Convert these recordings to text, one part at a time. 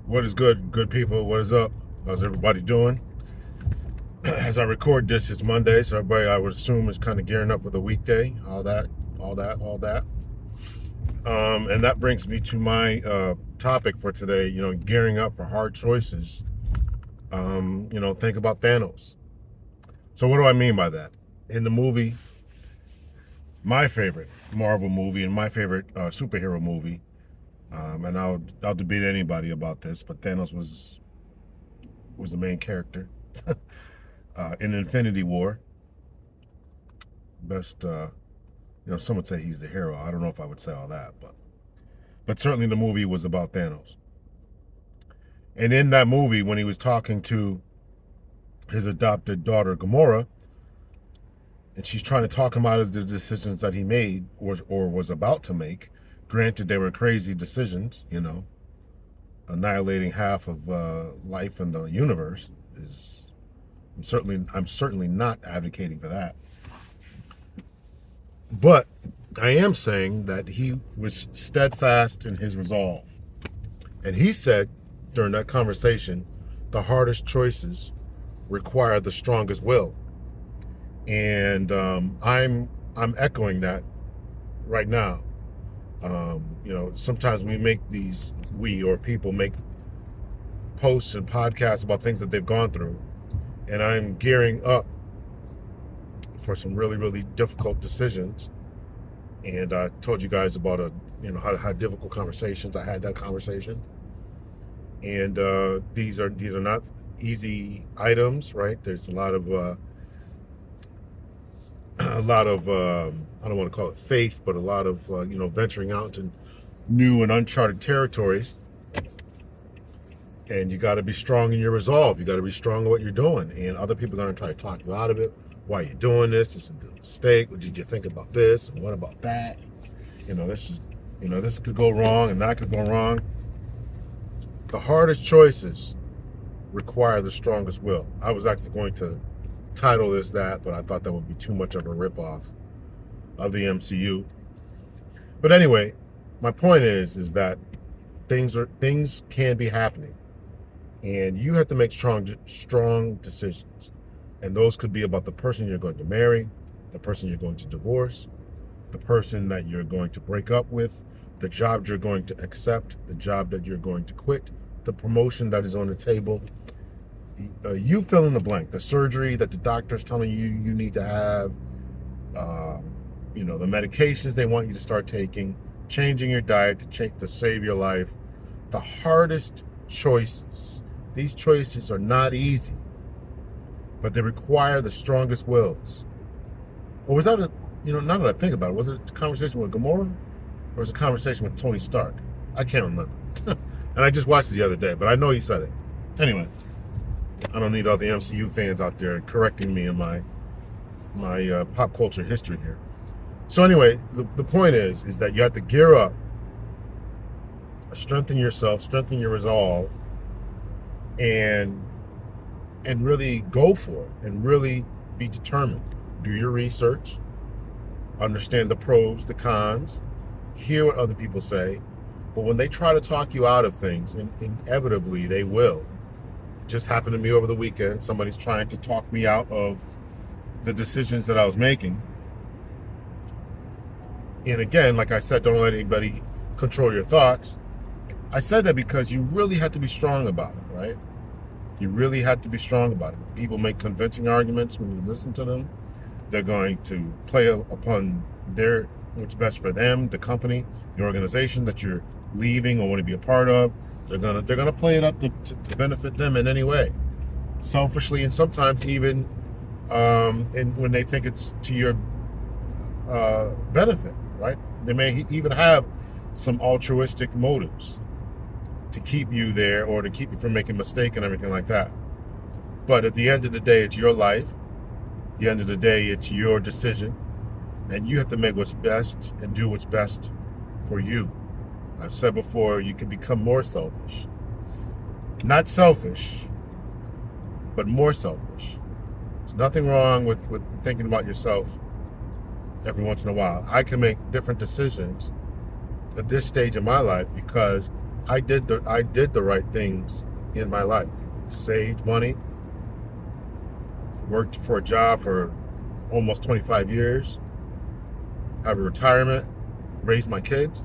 What is good people? What is up? How's everybody doing? As I record this, it's Monday, so everybody I would assume is kind of gearing up for the weekday. All that. And that brings me to my topic for today. Gearing up for hard choices. Think about Thanos. So what do I mean by that? In the movie, my favorite Marvel movie and my favorite superhero movie, and I'll debate anybody about this, but Thanos was the main character. In Infinity War. Best, some would say he's the hero. I don't know if I would say all that, but certainly the movie was about Thanos. And in that movie, when he was talking to his adopted daughter Gamora, and she's trying to talk him out of the decisions that he made or was about to make. Granted, they were crazy decisions. Annihilating half of life in the universe is. I'm certainly not advocating for that. But I am saying that he was steadfast in his resolve. And he said during that conversation, the hardest choices require the strongest will. And I'm echoing that right now. Sometimes we or people make posts and podcasts about things that they've gone through. And I'm gearing up for some really, really difficult decisions. And I told you guys about how to have difficult conversations. I had that conversation. And these are not easy items, right? There's a lot of I don't want to call it faith, but a lot of venturing out into new and uncharted territories. And you got to be strong in your resolve. You got to be strong in what you're doing. And other people are going to try to talk you out of it. Why are you doing this? This is a mistake. What did you think about this? And what about that? This could go wrong and that could go wrong. The hardest choices require the strongest will. I was actually going to title this that, but I thought that would be too much of a ripoff of the MCU. But anyway, my point is that things can be happening. And you have to make strong decisions. And those could be about the person you're going to marry, the person you're going to divorce, the person that you're going to break up with, the job you're going to accept, the job that you're going to quit, the promotion that is on the table. You fill in the blank. The surgery that the doctor's telling you need to have, the medications they want you to start taking, changing your diet to save your life. The hardest choices. These choices are not easy, but they require the strongest wills. Or was that now that I think about it, was it a conversation with Gamora? Or was it a conversation with Tony Stark? I can't remember. And I just watched it the other day, but I know he said it. Anyway, I don't need all the MCU fans out there correcting me in my pop culture history here. So anyway, the point is that you have to gear up, strengthen yourself, strengthen your resolve, and really go for it, and really be determined. Do your research, understand the pros, the cons, hear what other people say. But when they try to talk you out of things, inevitably they will. It just happened to me over the weekend. Somebody's trying to talk me out of the decisions that I was making. And again, like I said, don't let anybody control your thoughts. I said that because you really have to be strong about it, right? You really have to be strong about it. People make convincing arguments when you listen to them. They're going to play upon what's best for them, the company, the organization that you're leaving or want to be a part of. They're gonna play it up to benefit them in any way, selfishly, and sometimes even and when they think it's to your benefit, right? They may even have some altruistic motives to keep you there or to keep you from making a mistake and everything like that. But at the end of the day, it's your life. At the end of the day, it's your decision. And you have to make what's best and do what's best for you. I've said before, you can become more selfish. Not selfish, but more selfish. There's nothing wrong with thinking about yourself every once in a while. I can make different decisions at this stage of my life because I did the right things in my life. Saved money, worked for a job for almost 25 years, have a retirement, raised my kids.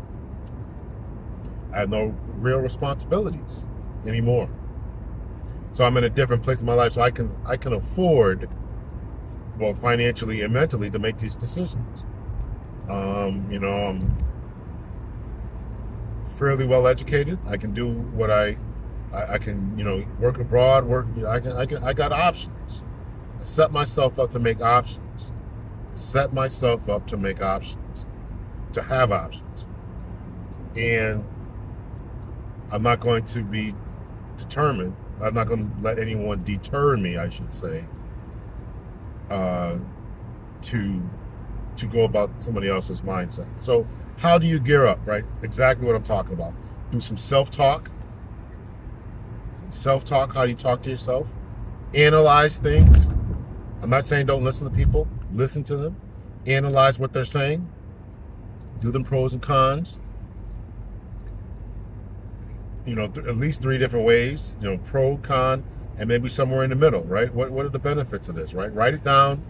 I have no real responsibilities anymore. So I'm in a different place in my life, so I can afford, both financially and mentally, to make these decisions. I'm fairly well educated. I can do what I can, work abroad, I got options. I set myself up to make options. Set myself up to make options, to have options. And I'm not going to be determined. I'm not going to let anyone deter me, I should say, to go about somebody else's mindset. So how do you gear up, right? Exactly what I'm talking about. Do some self-talk. Self-talk, how do you talk to yourself? Analyze things. I'm not saying don't listen to people. Listen to them. Analyze what they're saying. Do them pros and cons. At least 3 different ways. Pro, con, and maybe somewhere in the middle, right? What are the benefits of this, right? Write it down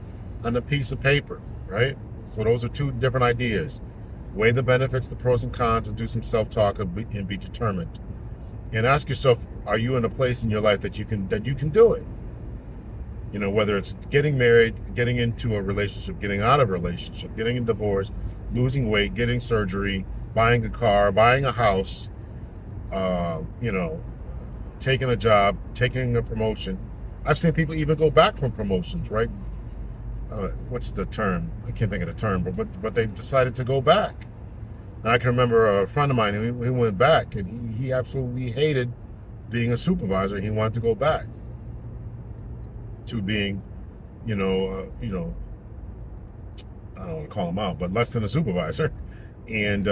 on a piece of paper, right? So those are 2 different ideas. Weigh the benefits, the pros and cons, and do some self-talk and be determined. And ask yourself, are you in a place in your life that you can do it? Whether it's getting married, getting into a relationship, getting out of a relationship, getting a divorce, losing weight, getting surgery, buying a car, buying a house, taking a job, taking a promotion. I've seen people even go back from promotions, right? What's the term? I can't think of the term, but they decided to go back. And I can remember a friend of mine who went back, and he absolutely hated being a supervisor. He wanted to go back to being, I don't want to call him out, but less than a supervisor. And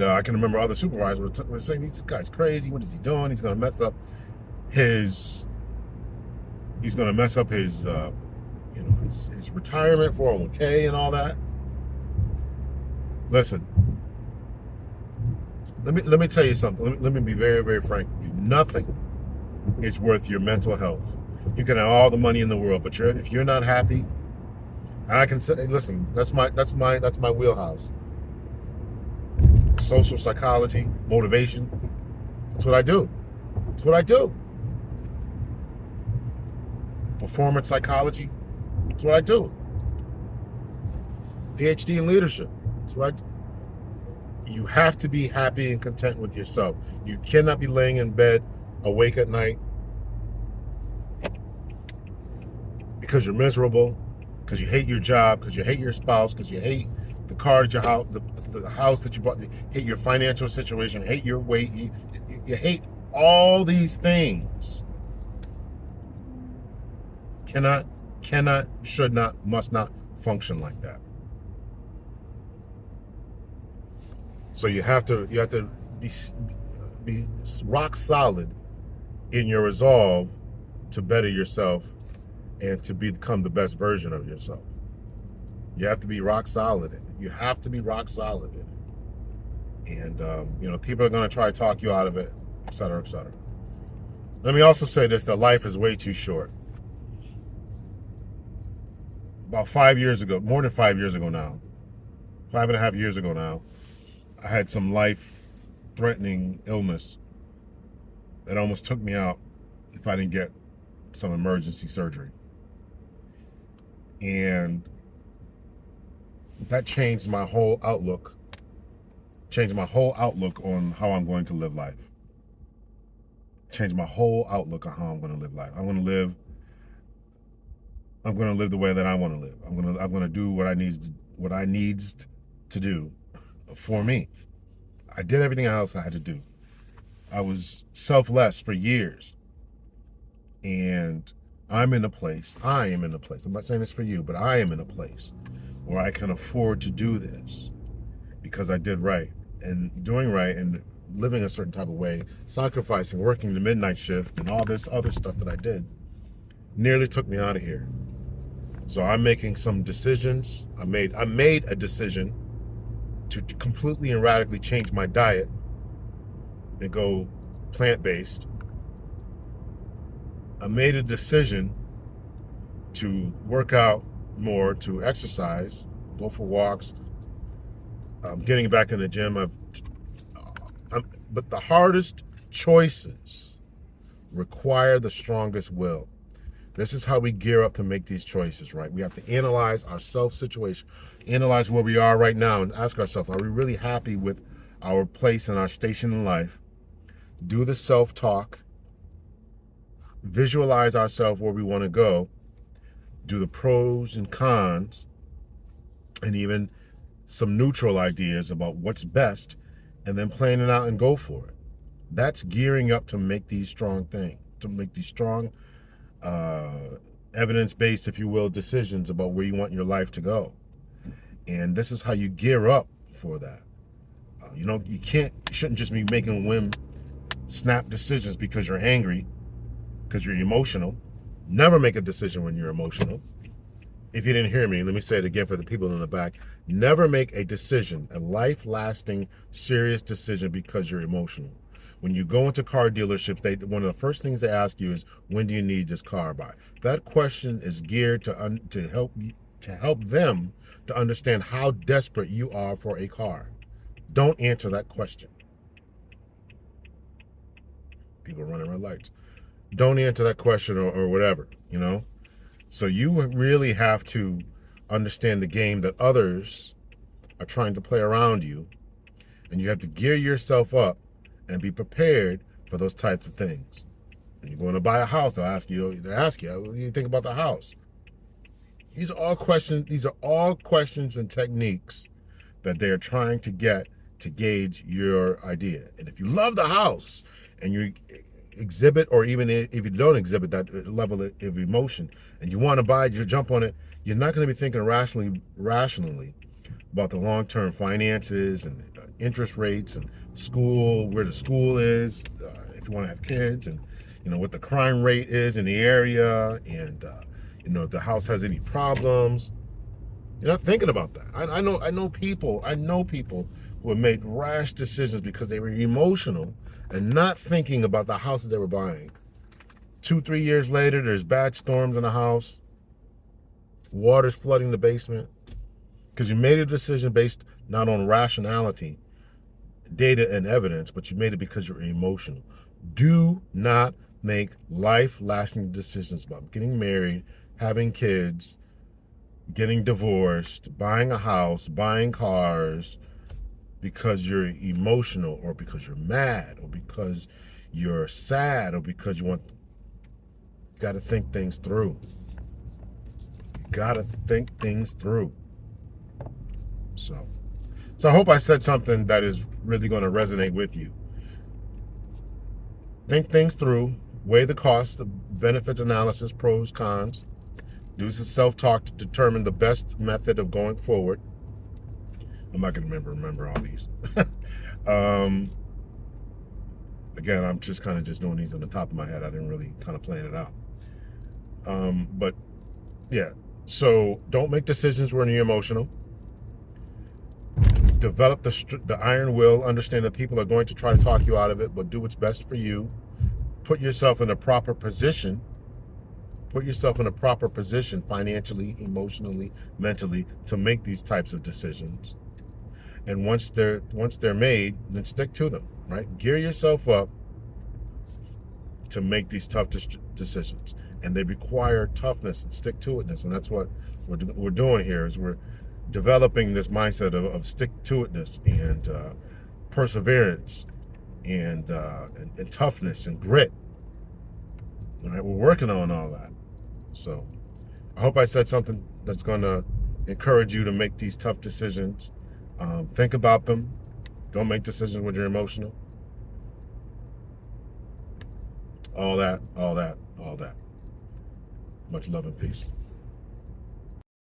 I can remember other supervisors were saying, this guy's crazy. What is he doing? He's going to mess up his his retirement, 401k, and all that. Listen, let me tell you something. Let me be very, very frank with you. Nothing is worth your mental health. You can have all the money in the world, but if you're not happy, and I can say, listen, that's my wheelhouse. Social psychology, motivation. That's what I do. Performance psychology. That's what I do. PhD in leadership. That's what I do. You have to be happy and content with yourself. You cannot be laying in bed awake at night because you're miserable, because you hate your job, because you hate your spouse, because you hate the car that you house, the house that you bought, you hate your financial situation, hate your weight, you hate all these things. Cannot, should not, must not function like that. So you have to be rock solid in your resolve to better yourself and to become the best version of yourself. You have to be rock solid in it. You have to be rock solid in it. And people are going to try to talk you out of it, et cetera, et cetera. Let me also say this, that life is way too short. About 5 years ago, more than 5 years ago now, 5.5 years ago now, I had some life-threatening illness that almost took me out if I didn't get some emergency surgery. And that changed my whole outlook on how I'm going to live life. Changed my whole outlook on how I'm going to live life. I'm going to live the way that I want to live. I'm going to do what I needs to do for me. I did everything else I had to do. I was selfless for years. And I am in a place. I'm not saying this for you, but I am in a place where I can afford to do this because I did right. And doing right and living a certain type of way, sacrificing, working the midnight shift and all this other stuff that I did nearly took me out of here. So I'm making some decisions. I made a decision to completely and radically change my diet and go plant-based. I made a decision to work out more, to exercise, go for walks. I'm getting back in the gym. But the hardest choices require the strongest will. This is how we gear up to make these choices, right? We have to analyze our self-situation, analyze where we are right now, and ask ourselves, are we really happy with our place and our station in life? Do the self-talk, visualize ourselves where we want to go, do the pros and cons, and even some neutral ideas about what's best, and then plan it out and go for it. That's gearing up to make these strong things, to make these strong evidence-based, if you will, decisions about where you want your life to go. And this is how you gear up for that. You shouldn't just be making snap decisions because you're angry, because you're emotional. Never make a decision when you're emotional. If you didn't hear me, let me say it again for the people in the back. Never make a decision, a life-lasting, serious decision because you're emotional. When you go into car dealerships, one of the first things they ask you is, when do you need this car by? That question is geared to help them to understand how desperate you are for a car. Don't answer that question. People running red lights. Don't answer that question or whatever, So you really have to understand the game that others are trying to play around you, and you have to gear yourself up and be prepared for those types of things. When you're going to buy a house, they'll ask you, what do you think about the house? These are all questions and techniques that they're trying to get to gauge your idea. And if you love the house and you exhibit, or even if you don't exhibit that level of emotion and you want to buy it, you jump on it, you're not going to be thinking rationally about the long-term finances and interest rates and school, where the school is, if you want to have kids, and what the crime rate is in the area, and if the house has any problems. You're not thinking about that. I know people who have made rash decisions because they were emotional and not thinking about the houses they were buying. 2-3 years later, there's bad storms in the house, water's flooding the basement, because you made a decision based not on rationality, data, and evidence, but you made it because you're emotional. Do not make life-lasting decisions about getting married, having kids, getting divorced, buying a house, buying cars, because you're emotional, or because you're mad, or because you're sad, or because you got to think things through. You got to think things through. So I hope I said something that is really going to resonate with you. Think things through, weigh the cost, the benefit analysis, pros, cons. Do some self-talk to determine the best method of going forward. I'm not going to remember all these. Again, I'm just kind of doing these on the top of my head. I didn't really kind of plan it out. But yeah, so don't make decisions when you're emotional. Develop the iron will. Understand that people are going to try to talk you out of it, but do what's best for you. Put yourself in a proper position. Financially, emotionally, mentally, to make these types of decisions. And once they're made, then stick to them, right? Gear yourself up to make these tough decisions. And they require toughness and stick-to-itness. And that's what we're doing here, is we're developing this mindset of stick-to-itness and perseverance and toughness and grit. All right, we're working on all that. So I hope I said something that's going to encourage you to make these tough decisions. Think about them. Don't make decisions when you're emotional. All that. Much love and peace.